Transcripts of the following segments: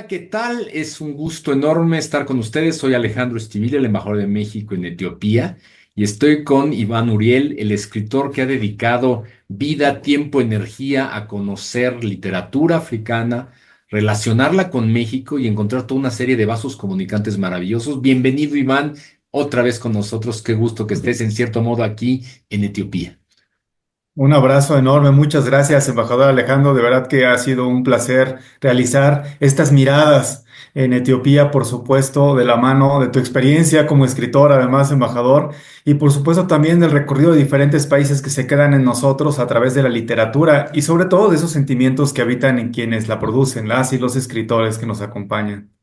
Hola, ¿qué tal? Es un gusto enorme estar con ustedes. Soy Alejandro Estivilla, el embajador de México en Etiopía, y estoy con Iván Uriel, el escritor que ha dedicado vida, tiempo, energía a conocer literatura africana, relacionarla con México y encontrar toda una serie de vasos comunicantes maravillosos. Bienvenido, Iván, otra vez con nosotros. Qué gusto que estés en cierto modo aquí en Etiopía. Un abrazo enorme, muchas gracias, embajador Alejandro. De verdad que ha sido un placer realizar estas miradas en Etiopía, por supuesto, de la mano de tu experiencia como escritor, además, embajador, y por supuesto también del recorrido de diferentes países que se quedan en nosotros a través de la literatura y sobre todo de esos sentimientos que habitan en quienes la producen, las y los escritores que nos acompañan.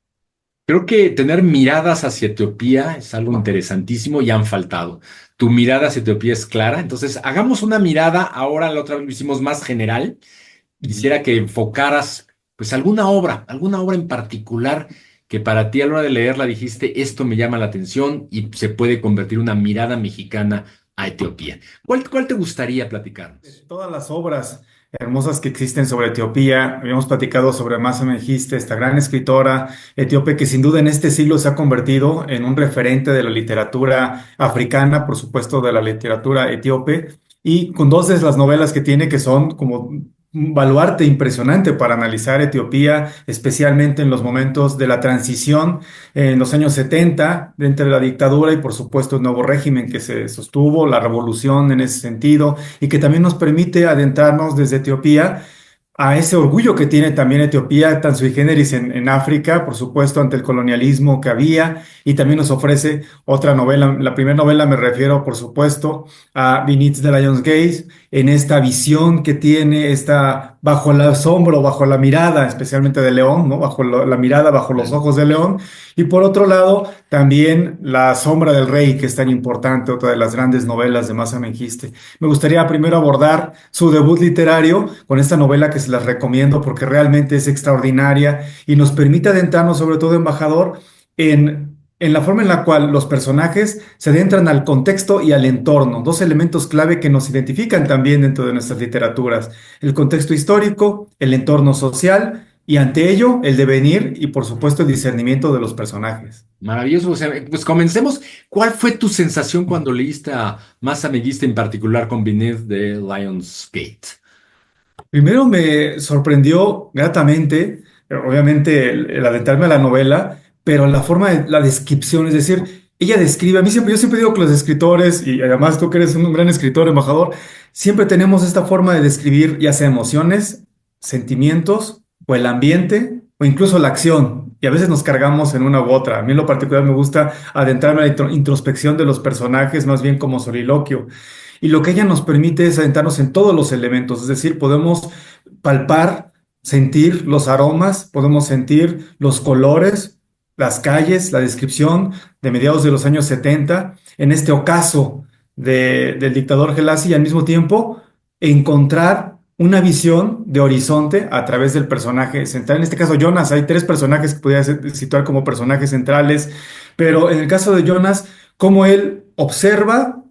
Creo que tener miradas hacia Etiopía es algo interesantísimo y han faltado. Tu mirada hacia Etiopía es clara, entonces hagamos una mirada, ahora la otra vez lo hicimos más general. Ujú. Quisiera que enfocaras pues alguna obra en particular que para ti a la hora de leerla dijiste, esto me llama la atención y se puede convertir una mirada mexicana a Etiopía. ¿Cuál te gustaría De platicarnos? todas las obras hermosas que existen sobre Etiopía, habíamos platicado sobre Masa Mengiste, esta gran escritora etíope que sin duda en este siglo se ha convertido en un referente de la literatura africana, por supuesto de la literatura etíope, y con dos de las novelas que tiene que son como un baluarte impresionante para analizar Etiopía, especialmente en los momentos de la transición en los años 70, de entre la dictadura y por supuesto el nuevo régimen que se sostuvo, la revolución en ese sentido y que también nos permite adentrarnos desde Etiopía a ese orgullo que tiene también Etiopía, tan sui generis en África, por supuesto, ante el colonialismo que había, y también nos ofrece otra novela. La primera novela me refiero, por supuesto, a Beneath the Lion's Gaze, en esta visión que tiene, esta bajo el asombro, bajo la mirada, especialmente de León, ¿no? Bajo la mirada, bajo los Claro. ojos de León. Y por otro lado, también La Sombra del Rey, que es tan importante, otra de las grandes novelas de Masa Mengiste. Me gustaría primero abordar su debut literario con esta novela que se las recomiendo porque realmente es extraordinaria y nos permite adentrarnos, sobre todo, embajador, en la forma en la cual los personajes se adentran al contexto y al entorno, dos elementos clave que nos identifican también dentro de nuestras literaturas, el contexto histórico, el entorno social y ante ello el devenir y por supuesto el discernimiento de los personajes. Maravilloso. O sea, pues comencemos. ¿Cuál fue tu sensación cuando leíste a Masa Megiste en particular con Beneath the Lion's Gate? Primero me sorprendió gratamente, obviamente, el adentrarme a la novela, pero la forma de la descripción, es decir, ella describe, a mí siempre, yo siempre digo que los escritores, y además tú que eres un gran escritor, embajador, siempre tenemos esta forma de describir ya sea emociones, sentimientos, o el ambiente, o incluso la acción, y a veces nos cargamos en una u otra. A mí en lo particular me gusta adentrarme a la introspección de los personajes, más bien como soliloquio. Y lo que ella nos permite es adentrarnos en todos los elementos, es decir, podemos palpar, sentir los aromas, podemos sentir los colores, las calles, la descripción de mediados de los años 70 en este ocaso del dictador Gelasi y al mismo tiempo encontrar una visión de horizonte a través del personaje central. En este caso, Jonas, hay tres personajes que podría situar como personajes centrales, pero en el caso de Jonas, cómo él observa,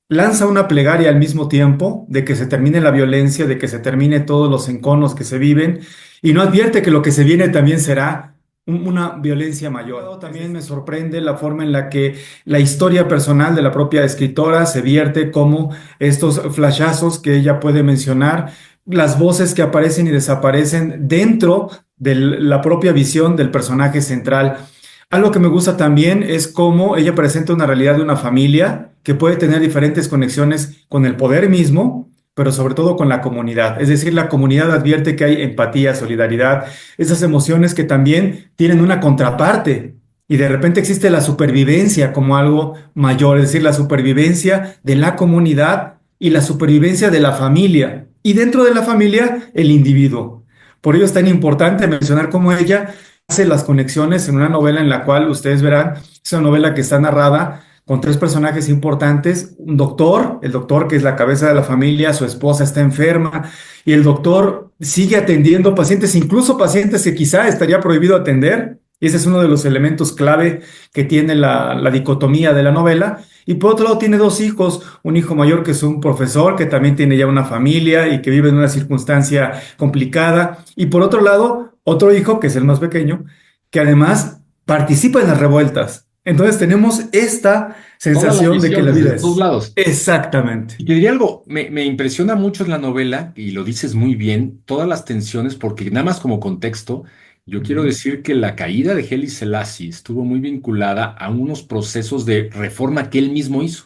lanza una plegaria al mismo tiempo de que se termine la violencia, de que se termine todos los enconos que se viven y no advierte que lo que se viene también será una violencia mayor. También me sorprende la forma en la que la historia personal de la propia escritora se vierte como estos flashazos que ella puede mencionar, las voces que aparecen y desaparecen dentro de la propia visión del personaje central. Algo que me gusta también es cómo ella presenta una realidad de una familia que puede tener diferentes conexiones con el poder mismo, pero sobre todo con la comunidad. Es decir, la comunidad advierte que hay empatía, solidaridad, esas emociones que también tienen una contraparte. Y de repente existe la supervivencia como algo mayor, es decir, la supervivencia de la comunidad y la supervivencia de la familia. Y dentro de la familia, el individuo. Por ello es tan importante mencionar cómo ella hace las conexiones en una novela en la cual ustedes verán, es una novela que está narrada con tres personajes importantes, un doctor, el doctor que es la cabeza de la familia, su esposa está enferma y el doctor sigue atendiendo pacientes, incluso pacientes que quizá estaría prohibido atender. Y ese es uno de los elementos clave que tiene la dicotomía de la novela. Y por otro lado tiene dos hijos, un hijo mayor que es un profesor, que también tiene ya una familia y que vive en una circunstancia complicada. Y por otro lado, otro hijo, que es el más pequeño, que además participa en las revueltas. Entonces tenemos esta Toda la sensación de que visión la desde vida todos es lados. exactamente. Y te diría algo, me impresiona mucho en la novela, y lo dices muy bien, todas las tensiones, porque nada más como contexto, yo quiero Ujú, decir que la caída de Haile Selassie estuvo muy vinculada a unos procesos de reforma que él mismo hizo.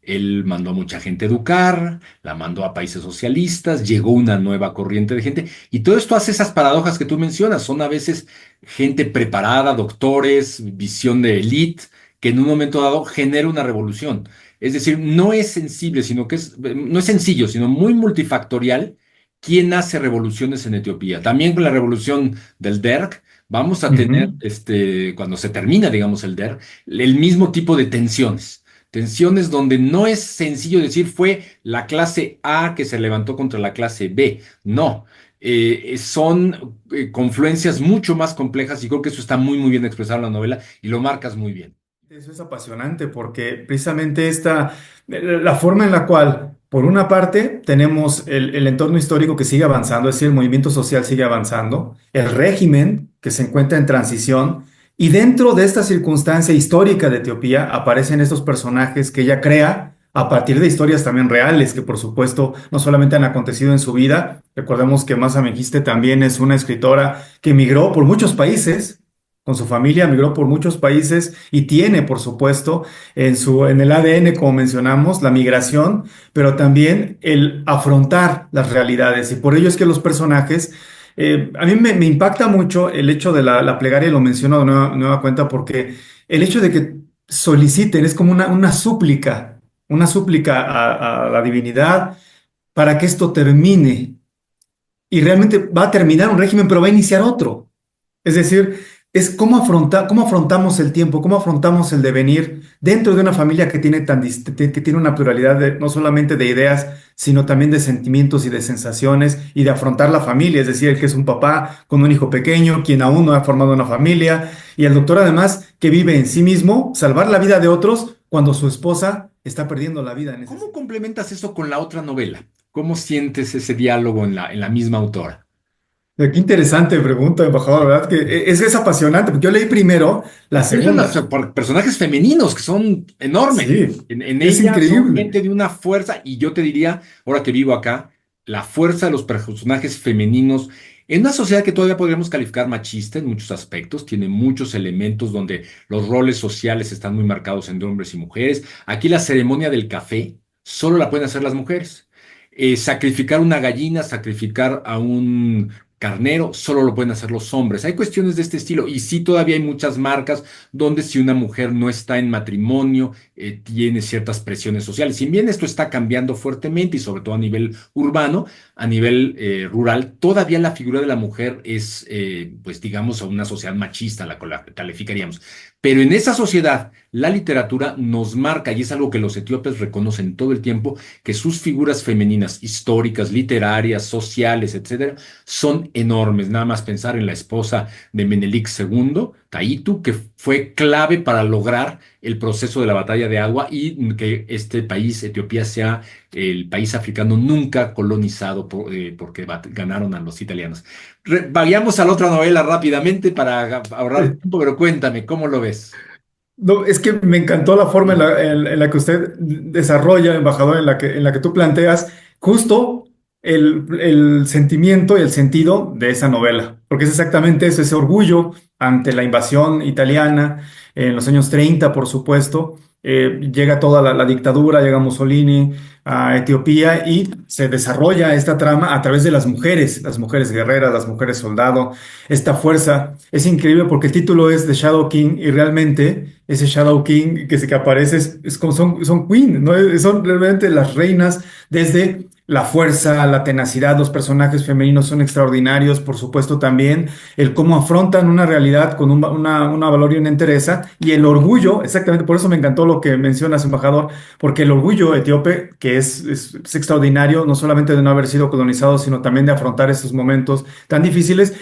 Él mandó a mucha gente a educar, la mandó a países socialistas, llegó una nueva corriente de gente, y todo esto hace esas paradojas que tú mencionas. Son a veces gente preparada, doctores, visión de élite, que en un momento dado genera una revolución. Es decir, no es sensible, sino que no es sencillo, sino muy multifactorial quién hace revoluciones en Etiopía. También con la revolución del Derg, vamos a tener, ujú. cuando se termina, digamos, el Derg, el mismo tipo de tensiones. Tensiones donde no es sencillo decir fue la clase A que se levantó contra la clase B. No, son confluencias mucho más complejas y creo que eso está muy, muy bien expresado en la novela y lo marcas muy bien. Eso es apasionante porque precisamente la forma en la cual, por una parte, tenemos el entorno histórico que sigue avanzando, es decir, el movimiento social sigue avanzando, el régimen que se encuentra en transición, y dentro de esta circunstancia histórica de Etiopía aparecen estos personajes que ella crea a partir de historias también reales, que por supuesto no solamente han acontecido en su vida. Recordemos que Masa Mengiste también es una escritora que emigró por muchos países con su familia, migró por muchos países y tiene, por supuesto, en el ADN, como mencionamos, la migración, pero también el afrontar las realidades. Y por ello es que los personajes, a mí me impacta mucho el hecho de la plegaria, y lo menciono de nueva cuenta, porque el hecho de que soliciten es como una súplica a la divinidad para que esto termine. Y realmente va a terminar un régimen, pero va a iniciar otro. Es decir, es cómo afrontamos el tiempo, cómo afrontamos el devenir dentro de una familia que tiene que tiene una pluralidad no solamente de ideas, sino también de sentimientos y de sensaciones y de afrontar la familia, es decir, el que es un papá con un hijo pequeño, quien aún no ha formado una familia, y el doctor además que vive en sí mismo, salvar la vida de otros cuando su esposa está perdiendo la vida en ese ¿Cómo sentido. complementas eso con la otra novela? ¿Cómo sientes ese diálogo en la misma autora? Qué interesante pregunta, embajador, ¿verdad? Que es apasionante, porque yo leí primero la Tienes segunda. personajes femeninos que son enormes. Sí, En es ella son increíble. gente de una fuerza, y yo te diría, ahora que vivo acá, la fuerza de los personajes femeninos en una sociedad que todavía podríamos calificar machista en muchos aspectos, tiene muchos elementos donde los roles sociales están muy marcados entre hombres y mujeres. Aquí la ceremonia del café solo la pueden hacer las mujeres. Sacrificar una gallina, sacrificar a un carnero, solo lo pueden hacer los hombres. Hay cuestiones de este estilo y sí todavía hay muchas marcas donde si una mujer no está en matrimonio, tiene ciertas presiones sociales. Si bien esto está cambiando fuertemente y sobre todo a nivel urbano, a nivel rural, todavía la figura de la mujer es, pues digamos, a una sociedad machista, la calificaríamos. Pero en esa sociedad, la literatura nos marca, y es algo que los etíopes reconocen todo el tiempo, que sus figuras femeninas históricas, literarias, sociales, etcétera, son enormes. Nada más pensar en la esposa de Menelik II, Taitu, que fue clave para lograr el proceso de la batalla de Agua y que este país, Etiopía, sea el país africano nunca colonizado porque ganaron a los italianos. Vayamos a la otra novela rápidamente para ahorrar Eh, tiempo, pero cuéntame, ¿cómo lo ves? No, es que me encantó la forma en la que usted desarrolla, embajador, en la que tú planteas justo el sentimiento y el sentido de esa novela, porque es exactamente eso, ese orgullo ante la invasión italiana en los años 30, por supuesto. Llega toda la dictadura, llega Mussolini a Etiopía y se desarrolla esta trama a través de las mujeres guerreras, las mujeres soldado, esta fuerza. Es increíble porque el título es The Shadow King y realmente ese Shadow King que aparece son queen, ¿no? Son realmente las reinas desde la fuerza, la tenacidad, los personajes femeninos son extraordinarios, por supuesto también el cómo afrontan una realidad con una valor y una entereza y el orgullo, exactamente, por eso me encantó lo que mencionas, embajador, porque el orgullo etíope, que es extraordinario, no solamente de no haber sido colonizado, sino también de afrontar estos momentos tan difíciles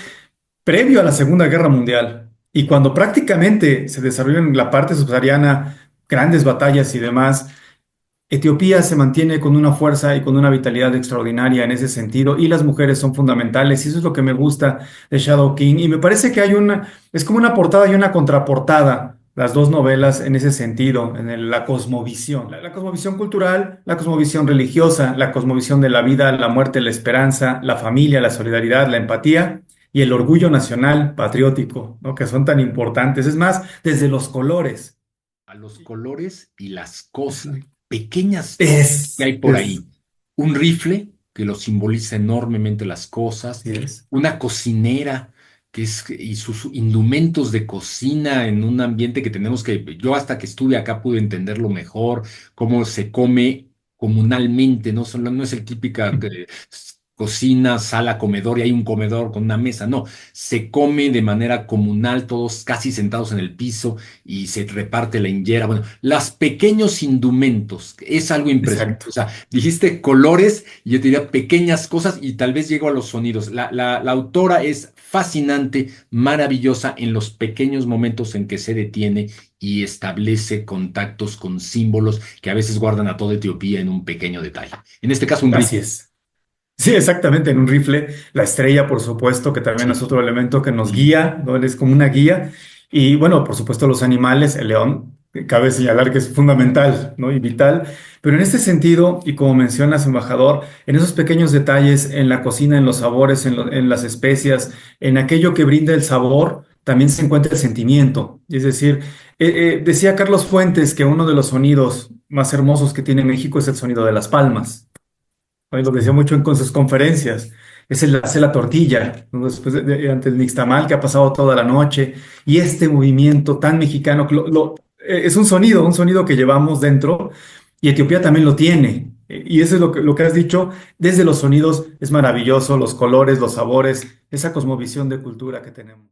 previo a la Segunda Guerra Mundial y cuando prácticamente se desarrolló en la parte subsahariana grandes batallas y demás, Etiopía se mantiene con una fuerza y con una vitalidad extraordinaria en ese sentido, y las mujeres son fundamentales, y eso es lo que me gusta de Shadow King. Y me parece que es como una portada y una contraportada, las dos novelas en ese sentido, la cosmovisión, la cosmovisión cultural, la cosmovisión religiosa, la cosmovisión de la vida, la muerte, la esperanza, la familia, la solidaridad, la empatía y el orgullo nacional patriótico, ¿no? Que son tan importantes. Es más, desde los colores. A los colores y las cosas, pequeñas cosas que Es, hay por es, ahí. Un rifle que lo simboliza enormemente las cosas, así es. una cocinera y sus indumentos de cocina en un ambiente que tenemos que, yo hasta que estuve acá pude entenderlo mejor, cómo se come comunalmente, no solo no es el típica cocina, sala, comedor y hay un comedor con una mesa, no, se come de manera comunal, todos casi sentados en el piso y se reparte la injera. Bueno, los pequeños indumentos, es algo impresionante. O Exacto. sea, dijiste colores y yo te diría pequeñas cosas y tal vez llego a los sonidos. La autora es fascinante, maravillosa en los pequeños momentos en que se detiene y establece contactos con símbolos que a veces guardan a toda Etiopía en un pequeño detalle. En este caso, un Así rito. es. Sí, exactamente, en un rifle, la estrella, por supuesto, que también es Sí, otro elemento que nos sí. guía, ¿no? Es como una guía. Y bueno, por supuesto, los animales, el león, cabe señalar que es fundamental, ¿no? Y vital. Pero en este sentido, y como mencionas, embajador, en esos pequeños detalles, en la cocina, en los sabores, en las especias, en aquello que brinda el sabor, también se encuentra el sentimiento. Es decir, decía Carlos Fuentes que uno de los sonidos más hermosos que tiene México es el sonido de las palmas. Lo decía mucho con sus conferencias. Es el hacer la tortilla, ¿no? Después ante el nixtamal que ha pasado toda la noche. Y este movimiento tan mexicano, es un sonido que llevamos dentro, y Etiopía también lo tiene. Y eso es lo que has dicho, desde los sonidos es maravilloso, los colores, los sabores, esa cosmovisión de cultura que tenemos.